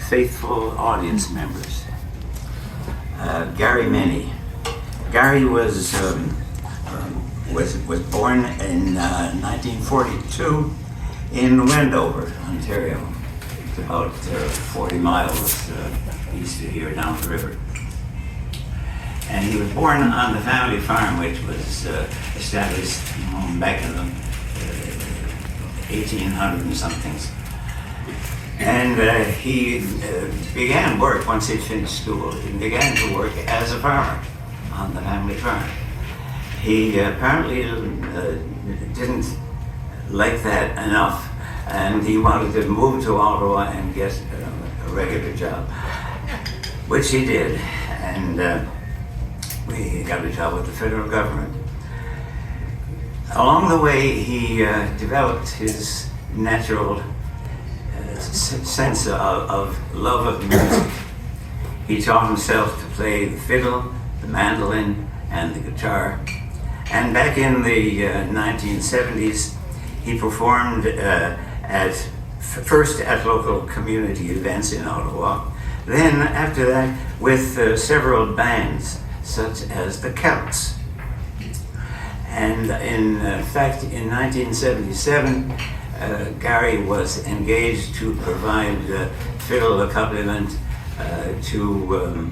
faithful audience members. Garry Mennie. Garry was born in 1942 in Wendover, Ontario. It's about 40 miles east of here, down the river. And he was born on the family farm, which was established back in the 1800 and somethings. And he began work once he'd finished school. He began to work as a farmer on the family farm. He apparently didn't like that enough, and he wanted to move to Ottawa and get a regular job, which he did. And we got a job with the federal government. Along the way, he developed his natural sense of love of music. He taught himself to play the fiddle, the mandolin, and the guitar. And back in the 1970s, he performed first at local community events in Ottawa, then after that with several bands, such as the Celts. And in fact, in 1977, Garry was engaged to provide fiddle accompaniment to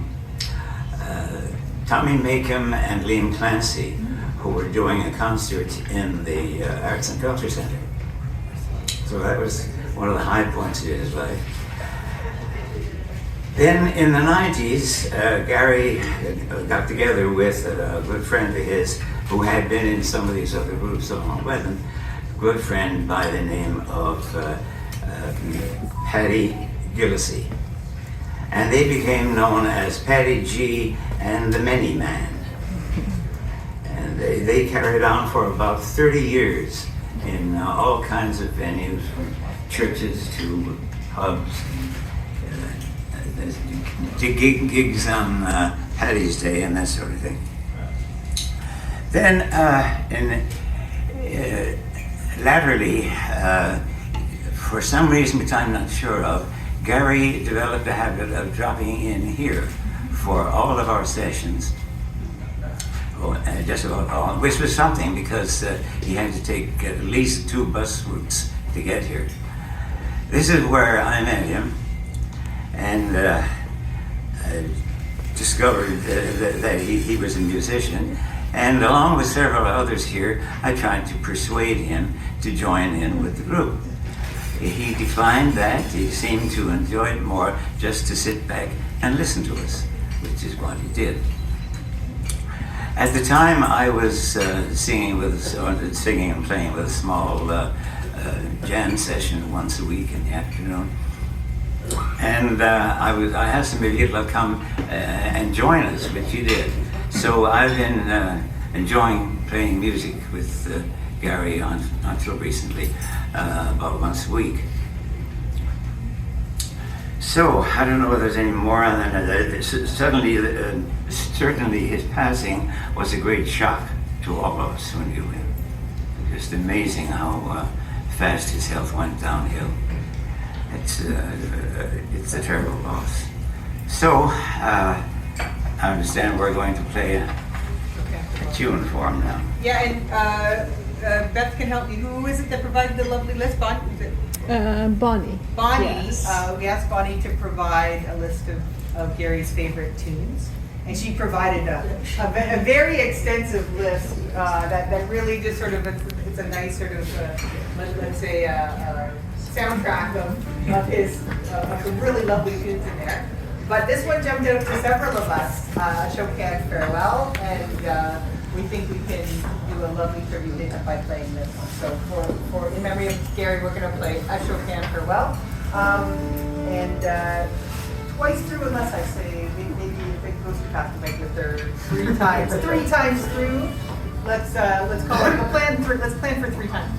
Tommy Makem and Liam Clancy, who were doing a concert in the Arts and Culture Centre. So that was one of the high points of his life. Then in the 90s, Garry got together with a good friend of his who had been in some of these other groups along with him, a good friend by the name of Paddy Gillisy. And they became known as Paddy G and the Mennie Man. And they carried on for about 30 years in all kinds of venues, from churches to pubs, to gigs on Paddy's Day and that sort of thing. Then, latterly, for some reason which I'm not sure of, Garry developed a habit of dropping in here for all of our sessions, just about all, which was something because he had to take at least 2 bus routes to get here. This is where I met him, and discovered that he was a musician. And along with several others here, I tried to persuade him to join in with the group. He declined that. He seemed to enjoy it more just to sit back and listen to us, which is what he did. At the time, I was singing and playing with a small jam session once a week in the afternoon. And I asked him if he'd come and join us, which he did. So I've been enjoying playing music with Garry until recently, about once a week. So I don't know whether there's any more on that. Certainly his passing was a great shock to all of us who knew him. Just amazing how fast his health went downhill. It's a terrible loss. So I understand we're going to play a tune for him now. Yeah, and Beth can help me. Who is it that provided the lovely list? Bonnie? Bonnie. Bonnie. Yes. We asked Bonnie to provide a list of Garry's favorite tunes. And she provided a very extensive list that really just sort of, it's a nice sort of, let's say, soundtrack of some really lovely tunes in there. But this one jumped out to several of us, Chopin Farewell, and we think we can do a lovely tribute to him by playing this one. So for in memory of Garry, we're going to play a Chopin Farewell. And twice through, unless I say, maybe if it goes too fast to make it there 3 times. 3 times through. Let's call it. Let's plan for 3 times.